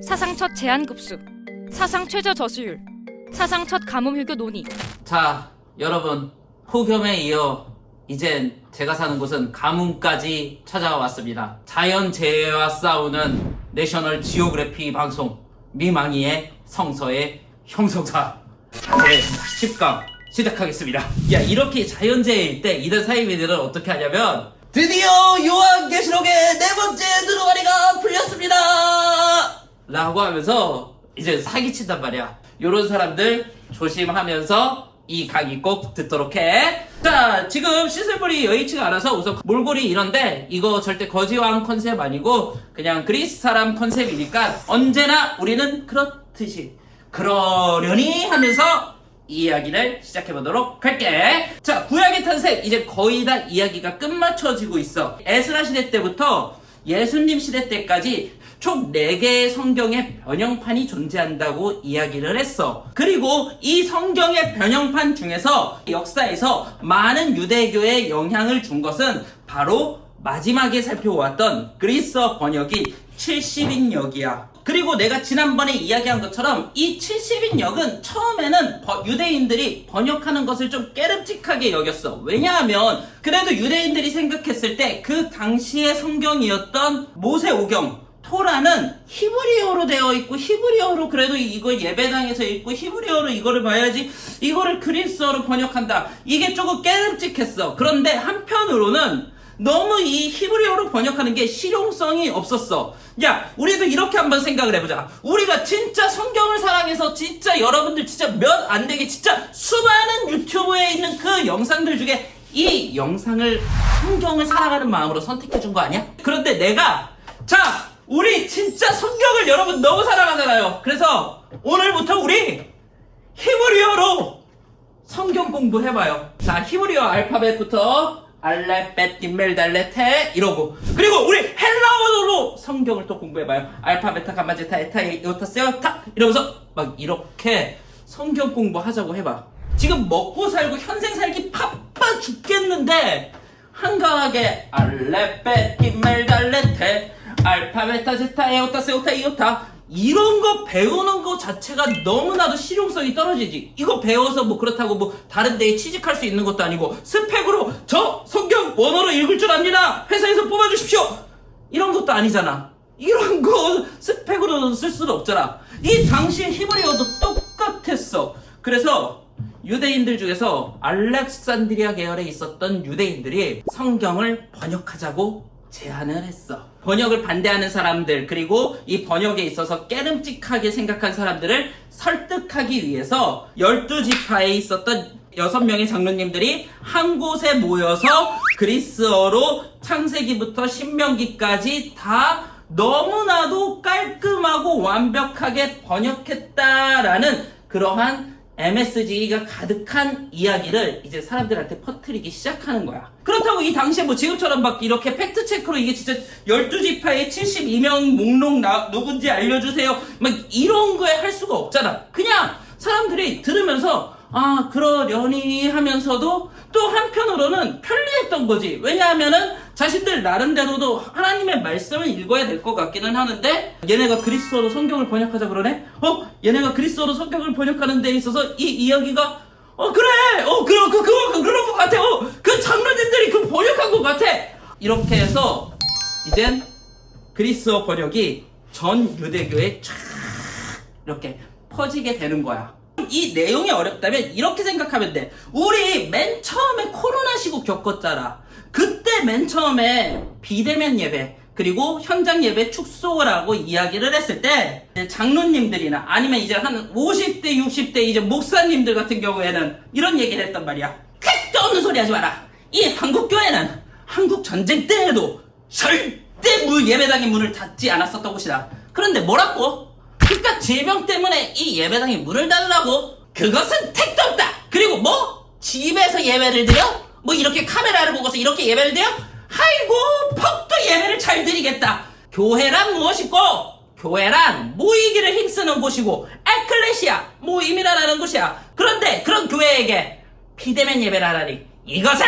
사상 첫 제한급수, 사상 최저 저수율, 사상 첫 가뭄휴교 논의. 자, 여러분, 폭염에 이어 이젠 제가 사는 곳은 가뭄까지 찾아왔습니다. 자연재해와 싸우는 내셔널 지오그래피 방송 미망이의 성서의 형성사 제 10강 시작하겠습니다. 야, 이렇게 자연재해일 때 이들 사이비들은 어떻게 하냐면 드디어 요한계시록의 네 번째 두루마리가 풀렸습니다 라고 하면서 이제 사기친단 말이야. 요런 사람들 조심하면서 이 강의 꼭 듣도록 해. 자, 지금 시슬물이 여의치가 않아서 우선 몰골이 이런데 이거 절대 거지왕 컨셉 아니고 그냥 그리스 사람 컨셉이니까 언제나 우리는 그렇듯이 그러려니 하면서 이야기를 시작해보도록 할게. 자, 구약의 탄생 이제 거의 다 이야기가 끝마쳐지고 있어. 에스라 시대 때부터 예수님 시대 때까지 총 4개의 성경의 변형판이 존재한다고 이야기를 했어. 그리고 이 성경의 변형판 중에서 역사에서 많은 유대교에 영향을 준 것은 바로 마지막에 살펴보았던 그리스어 번역이 70인역이야. 그리고 내가 지난번에 이야기한 것처럼 이 70인역은 처음에는 유대인들이 번역하는 것을 좀 깨름직하게 여겼어. 왜냐하면 그래도 유대인들이 생각했을 때 그 당시의 성경이었던 모세오경 토라는 히브리어로 되어 있고 히브리어로 그래도 이거 예배당에서 읽고 히브리어로 이거를 봐야지 이거를 그리스어로 번역한다. 이게 조금 깨름직했어. 그런데 한편으로는 너무 이 히브리어로 번역하는 게 실용성이 없었어. 야, 우리도 이렇게 한번 생각을 해보자. 우리가 진짜 성경을 사랑해서 진짜 여러분들 진짜 몇 안 되게 진짜 수많은 유튜브에 있는 그 영상들 중에 이 영상을 성경을 사랑하는 마음으로 선택해준 거 아니야? 그런데 내가 우리 진짜 성경을 여러분 너무 사랑하잖아요. 그래서 오늘부터 우리 히브리어로 성경 공부해봐요. 자, 히브리어 알파벳부터 알레벳 딤멜달레테 이러고, 그리고 우리 헬라어로 성경을 또 공부해봐요. 알파베타 가마제타 에타 이오타 세오타 이러면서 막 이렇게 성경 공부하자고 해봐. 지금 먹고 살고 현생 살기 바빠 죽겠는데 한가하게 알레벳 딤멜달레테 알파베타 제타 에오타 세오타 이오타 이런 거 배우는 거 자체가 너무나도 실용성이 떨어지지. 이거 배워서 뭐 그렇다고 뭐 다른 데에 취직할 수 있는 것도 아니고 스펙으로 저 성경 원어로 읽을 줄 압니다 회사에서 뽑아주십시오 이런 것도 아니잖아. 이런 거 스펙으로 쓸 수는 없잖아. 이 당시의 히브리어도 똑같았어. 그래서 유대인들 중에서 알렉산드리아 계열에 있었던 유대인들이 성경을 번역하자고 제안을 했어. 번역을 반대하는 사람들, 그리고 이 번역에 있어서 깨름직하게 생각한 사람들을 설득하기 위해서 12지파에 있었던 6명의 장로님들이 한 곳에 모여서 그리스어로 창세기부터 신명기까지 다 너무나도 깔끔하고 완벽하게 번역했다라는 그러한 MSG가 가득한 이야기를 이제 사람들한테 퍼뜨리기 시작하는 거야. 그렇다고 이 당시에 뭐 지금처럼 막 이렇게 팩트체크로 이게 진짜 12지파의 72명 목록 누군지 알려주세요 막 이런 거에 할 수가 없잖아. 그냥 사람들이 들으면서 아 그러려니 하면서도 또 한편으로는 편리했던 거지. 왜냐하면은 자신들 나름대로도 하나님의 말씀을 읽어야 될 것 같기는 하는데 얘네가 그리스어로 성경을 번역하자 그러네? 얘네가 그리스어로 성경을 번역하는 데 있어서 이 이야기가 그래! 그런 것 같아! 그 장로님들이 그 번역한 것 같아! 이렇게 해서 이젠 그리스어 번역이 전 유대교에 쫙 이렇게 퍼지게 되는 거야. 이 내용이 어렵다면 이렇게 생각하면 돼. 우리 맨 처음에 코로나 시국 겪었잖아. 그때 맨 처음에 비대면 예배 그리고 현장 예배 축소라고 이야기를 했을 때 장로님들이나 아니면 이제 한 50대 60대 이제 목사님들 같은 경우에는 이런 얘기를 했단 말이야. 택도 없는 소리 하지 마라. 이 한국교회는 한국 전쟁 때에도 절대 예배당의 문을 닫지 않았었던 곳이다. 그런데 뭐라고? 그러니까 질병 때문에 이 예배당에 문을 닫으라고? 그것은 택도 없다. 그리고 뭐? 집에서 예배를 드려? 뭐 이렇게 카메라를 보고서 이렇게 예배를 드려? 아이고 퍽도 예배를 잘 드리겠다. 교회란 무엇이고? 교회란 모이기를 힘쓰는 곳이고 에클레시아 모임이라는 곳이야. 그런데 그런 교회에게 비대면 예배를 하라니 이것은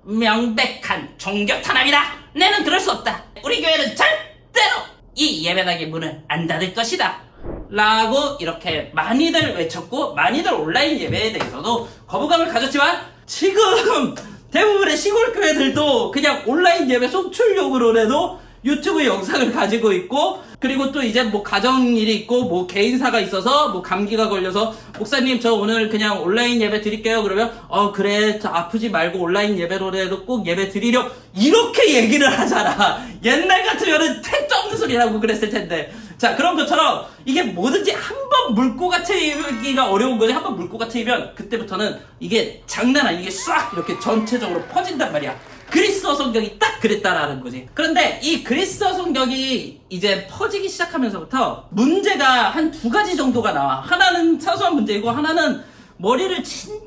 명백한 종교 탄압이다. 나는 그럴 수 없다. 우리 교회는 절대로 이 예배당의 문을 안 닫을 것이다 라고 이렇게 많이들 외쳤고, 많이들 온라인 예배에 대해서도 거부감을 가졌지만, 지금 대부분의 시골 교회들도 그냥 온라인 예배 송출용으로라도 유튜브 영상을 가지고 있고, 그리고 또 이제 뭐 가정일이 있고 뭐 개인사가 있어서 뭐 감기가 걸려서 목사님 저 오늘 그냥 온라인 예배 드릴게요 그러면 그래 저 아프지 말고 온라인 예배로라도 꼭 예배 드리려 이렇게 얘기를 하잖아. 옛날 같으면은 택도 없는 소리라고 그랬을 텐데. 자, 그런 것처럼 이게 뭐든지 한번 물고가 트이기가 어려운 거지. 한번 물고가 트이면 그때부터는 이게 장난 아니게 싹 이렇게 전체적으로 퍼진단 말이야. 그리스어 성경이 딱 그랬다라는 거지. 그런데 이 그리스어 성경이 이제 퍼지기 시작하면서부터 문제가 한 두 가지 정도가 나와. 하나는 사소한 문제이고, 하나는 머리를 진짜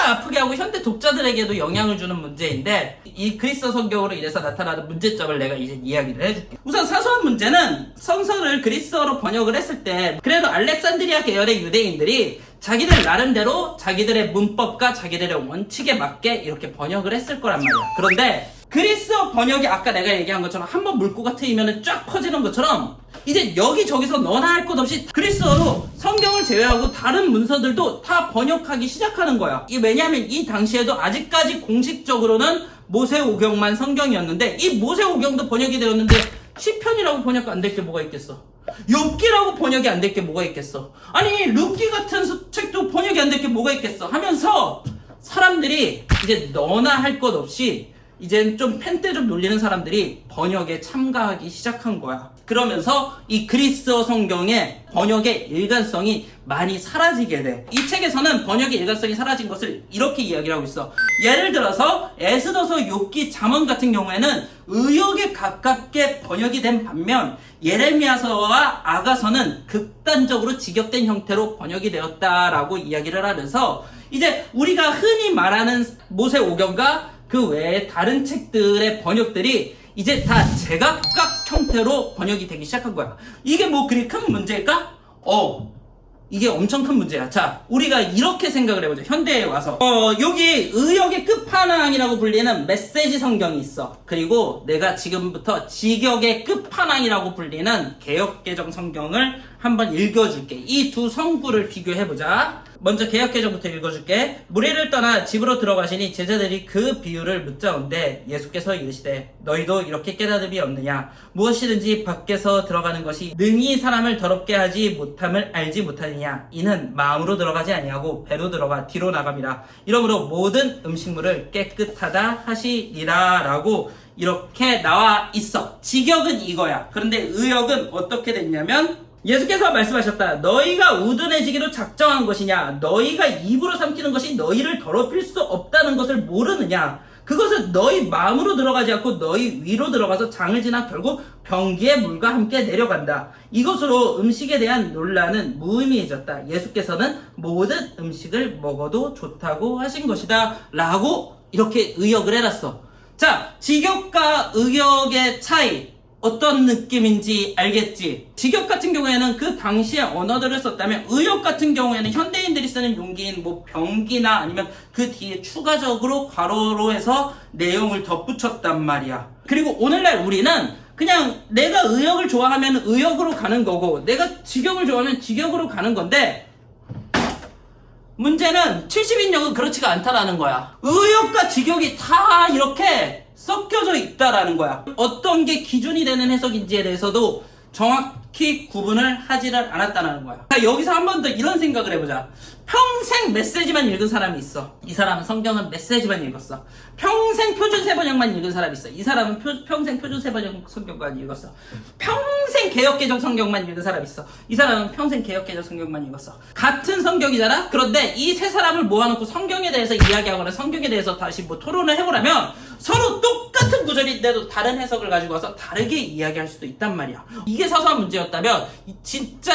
아프게 하고 현대 독자들에게도 영향을 주는 문제인데, 이 그리스어 성경으로 인해서 나타나는 문제점을 내가 이제 이야기를 해줄게. 우선 사소한 문제는 성서를 그리스어로 번역을 했을 때 그래도 알렉산드리아 계열의 유대인들이 자기들 나름대로 자기들의 문법과 자기들의 원칙에 맞게 이렇게 번역을 했을 거란 말이야. 그런데 그리스어 번역이 아까 내가 얘기한 것처럼 한번 물고가 트이면 쫙 퍼지는 것처럼 이제 여기저기서 너나 할 것 없이 그리스어로 성경을 제외하고 다른 문서들도 다 번역하기 시작하는 거야. 왜냐하면 이 당시에도 아직까지 공식적으로는 모세오경만 성경이었는데, 이 모세오경도 번역이 되었는데 시편이라고 번역 안 될 게 뭐가 있겠어? 욥기라고 번역이 안 될 게 뭐가 있겠어? 아니 룻기 같은 책도 번역이 안 될 게 뭐가 있겠어? 하면서 사람들이 이제 너나 할 것 없이 이젠 좀 펜때 좀 놀리는 사람들이 번역에 참가하기 시작한 거야. 그러면서 이 그리스어 성경의 번역의 일관성이 많이 사라지게 돼. 이 책에서는 번역의 일관성이 사라진 것을 이렇게 이야기를 하고 있어. 예를 들어서 에스더서, 욥기, 잠언 같은 경우에는 의역에 가깝게 번역이 된 반면 예레미야서와 아가서는 극단적으로 직역된 형태로 번역이 되었다라고 이야기를 하면서, 이제 우리가 흔히 말하는 모세오경과 그 외에 다른 책들의 번역들이 이제 다 제각각 형태로 번역이 되기 시작한 거야. 이게 뭐 그리 큰 문제일까? 이게 엄청 큰 문제야. 자, 우리가 이렇게 생각을 해보자. 현대에 와서 여기 의역의 끝판왕이라고 불리는 메시지 성경이 있어. 그리고 내가 지금부터 직역의 끝판왕이라고 불리는 개역개정 성경을 한번 읽어줄게. 이 두 성구를 비교해보자. 먼저 개역개정부터 읽어줄게. 무리를 떠나 집으로 들어가시니 제자들이 그 비유를 묻자온데 예수께서 이르시되 너희도 이렇게 깨달음이 없느냐? 무엇이든지 밖에서 들어가는 것이 능히 사람을 더럽게 하지 못함을 알지 못하느냐? 이는 마음으로 들어가지 아니하고 배로 들어가 뒤로 나갑니다. 이러므로 모든 음식물을 깨끗하다 하시리라 라고 이렇게 나와 있어. 직역은 이거야. 그런데 의역은 어떻게 됐냐면, 예수께서 말씀하셨다. 너희가 우둔해지기로 작정한 것이냐? 너희가 입으로 삼키는 것이 너희를 더럽힐 수 없다는 것을 모르느냐? 그것은 너희 마음으로 들어가지 않고 너희 위로 들어가서 장을 지나 결국 병기의 물과 함께 내려간다. 이것으로 음식에 대한 논란은 무의미해졌다. 예수께서는 모든 음식을 먹어도 좋다고 하신 것이다 라고 이렇게 의역을 해놨어. 자, 직역과 의역의 차이 어떤 느낌인지 알겠지? 직역 같은 경우에는 그 당시의 언어들을 썼다면, 의역 같은 경우에는 현대인들이 쓰는 용기인 뭐 병기나 아니면 그 뒤에 추가적으로 괄호로 해서 내용을 덧붙였단 말이야. 그리고 오늘날 우리는 그냥 내가 의역을 좋아하면 의역으로 가는 거고, 내가 직역을 좋아하면 직역으로 가는 건데, 문제는 70인역은 그렇지가 않다라는 거야. 의역과 직역이 다 이렇게 섞여져 있다라는 거야. 어떤 게 기준이 되는 해석인지에 대해서도 정확히 구분을 하지를 않았다는 거야. 자, 여기서 한 번 더 이런 생각을 해보자. 평생 메시지만 읽은 사람이 있어. 이 사람은 성경은 메시지만 읽었어. 평생 표준 세번역만 읽은 사람이 있어. 이 사람은 평생 표준 세번역 성경만 읽었어. 평생 개역개정 성경만 읽은 사람이 있어. 이 사람은 평생 개역개정 성경만 읽었어. 같은 성경이잖아? 그런데 이 세 사람을 모아놓고 성경에 대해서 이야기하거나 성경에 대해서 다시 뭐 토론을 해보라면 서로 똑같은 구절인데도 다른 해석을 가지고 와서 다르게 이야기할 수도 있단 말이야. 이게 사소한 문제였다면 진짜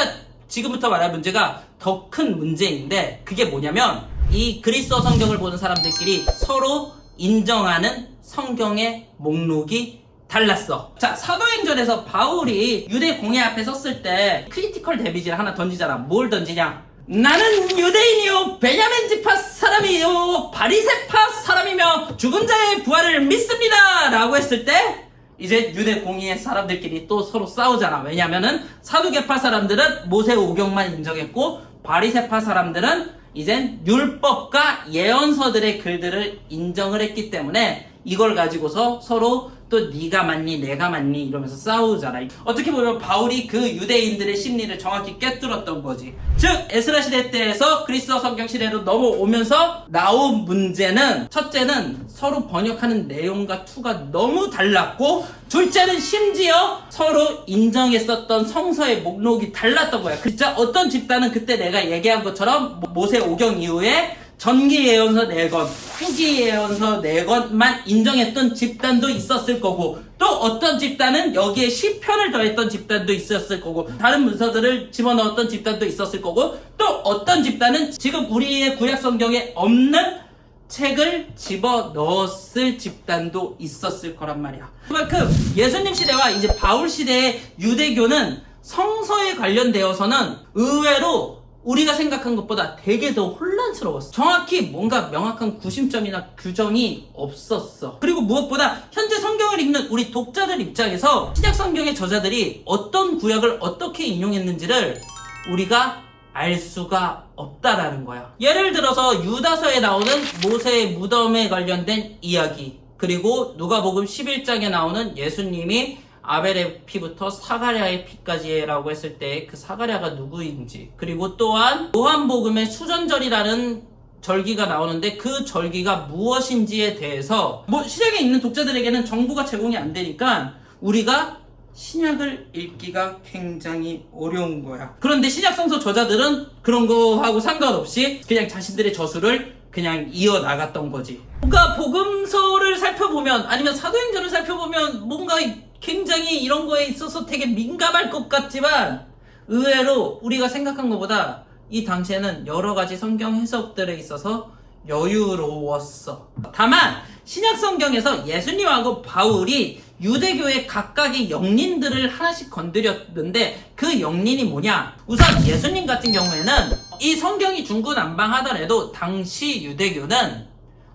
지금부터 말할 문제가 더 큰 문제인데, 그게 뭐냐면 이 그리스어 성경을 보는 사람들끼리 서로 인정하는 성경의 목록이 달랐어. 자, 사도행전에서 바울이 유대 공회 앞에 섰을 때 크리티컬 데미지를 하나 던지잖아. 뭘 던지냐? 나는 유대인이요 베냐민 지파 사람이요 바리새파 사람이며 죽은 자의 부활을 믿습니다 라고 했을 때 이제 유대 공의의 사람들끼리 또 서로 싸우잖아. 왜냐면은 사두개파 사람들은 모세 오경만 인정했고 바리새파 사람들은 이젠 율법과 예언서들의 글들을 인정을 했기 때문에 이걸 가지고서 서로 또 네가 맞니 내가 맞니 이러면서 싸우잖아. 어떻게 보면 바울이 그 유대인들의 심리를 정확히 꿰뚫었던 거지. 즉 에스라 시대 때에서 그리스도 성경 시대로 넘어오면서 나온 문제는, 첫째는 서로 번역하는 내용과 투가 너무 달랐고, 둘째는 심지어 서로 인정했었던 성서의 목록이 달랐던 거야. 진짜 어떤 집단은 그때 내가 얘기한 것처럼 모세 오경 이후에 전기 예언서 4권, 후기 예언서 4권만 인정했던 집단도 있었을 거고, 또 어떤 집단은 여기에 시편을 더했던 집단도 있었을 거고, 다른 문서들을 집어넣었던 집단도 있었을 거고, 또 어떤 집단은 지금 우리의 구약 성경에 없는 책을 집어넣었을 집단도 있었을 거란 말이야. 그만큼 예수님 시대와 이제 바울 시대의 유대교는 성서에 관련되어서는 의외로 우리가 생각한 것보다 되게 더 혼란스러웠어. 정확히 뭔가 명확한 구심점이나 규정이 없었어. 그리고 무엇보다 현재 성경을 읽는 우리 독자들 입장에서 신약 성경의 저자들이 어떤 구약을 어떻게 인용했는지를 우리가 알 수가 없다라는 거야. 예를 들어서 유다서에 나오는 모세의 무덤에 관련된 이야기, 그리고 누가복음 11장에 나오는 예수님이 아벨의 피부터 사가랴의 피까지라고 했을 때 그 사가랴가 누구인지, 그리고 또한 요한복음의 수전절이라는 절기가 나오는데 그 절기가 무엇인지에 대해서 신약에 있는 독자들에게는 정보가 제공이 안 되니까 우리가 신약을 읽기가 굉장히 어려운 거야. 그런데 신약 성서 저자들은 그런 거하고 상관없이 그냥 자신들의 저술을 그냥 이어나갔던 거지. 뭔가 복음서를 살펴보면, 아니면 사도행전을 살펴보면 뭔가 굉장히 이런 거에 있어서 되게 민감할 것 같지만 의외로 우리가 생각한 것보다 이 당시에는 여러 가지 성경 해석들에 있어서 여유로웠어. 다만 신약 성경에서 예수님하고 바울이 유대교의 각각의 영린들을 하나씩 건드렸는데 그 영린이 뭐냐? 우선 예수님 같은 경우에는 이 성경이 중구난방하더라도 당시 유대교는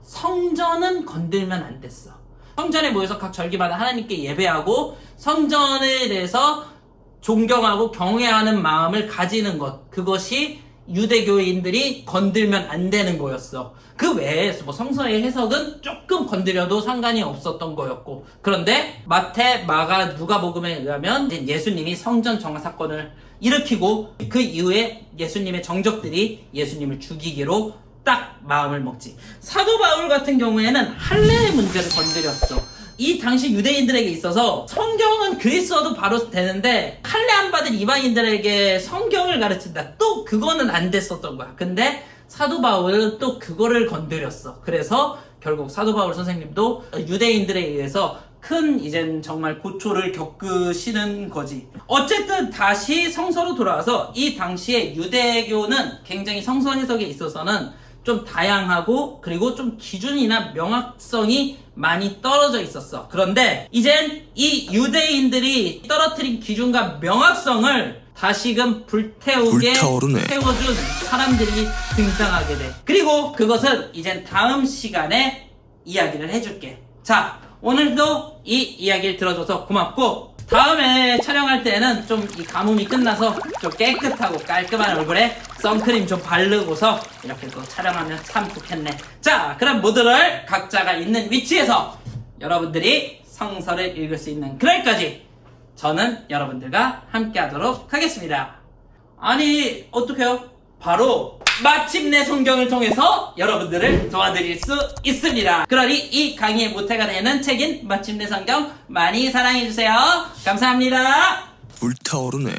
성전은 건들면 안 됐어. 성전에 모여서 각 절기마다 하나님께 예배하고 성전에 대해서 존경하고 경외하는 마음을 가지는 것, 그것이 유대교인들이 건들면 안 되는 거였어. 그 외에 성서의 해석은 조금 건드려도 상관이 없었던 거였고, 그런데 마태, 마가, 누가복음에 의하면 예수님이 성전 정화 사건을 일으키고 그 이후에 예수님의 정적들이 예수님을 죽이기로 딱 마음을 먹지. 사도 바울 같은 경우에는 할례의 문제를 건드렸어. 이 당시 유대인들에게 있어서 성경은 그리스어도 바로 되는데 할례 안 받은 이방인들에게 성경을 가르친다, 또 그거는 안 됐었던 거야. 근데 사도 바울은 또 그거를 건드렸어. 그래서 결국 사도 바울 선생님도 유대인들에 의해서 큰 이젠 정말 고초를 겪으시는 거지. 어쨌든 다시 성서로 돌아와서 이 당시에 유대교는 굉장히 성서 해석에 있어서는 좀 다양하고 그리고 좀 기준이나 명확성이 많이 떨어져 있었어. 그런데 이젠 이 유대인들이 떨어뜨린 기준과 명확성을 다시금 불태우게 태워준 사람들이 등장하게 돼. 그리고 그것은 이젠 다음 시간에 이야기를 해줄게. 자, 오늘도 이 이야기를 들어줘서 고맙고, 다음에 촬영할 때는 좀 이 가뭄이 끝나서 좀 깨끗하고 깔끔한 얼굴에 선크림 좀 바르고서 이렇게 또 촬영하면 참 좋겠네. 자, 그럼 모두를 각자가 있는 위치에서 여러분들이 성서를 읽을 수 있는 그날까지 저는 여러분들과 함께 하도록 하겠습니다. 아니, 어떡해요? 바로 마침내 성경을 통해서 여러분들을 도와드릴 수 있습니다. 그러니 이 강의의 모태가 되는 책인 마침내 성경 많이 사랑해주세요. 감사합니다. 불타오르네.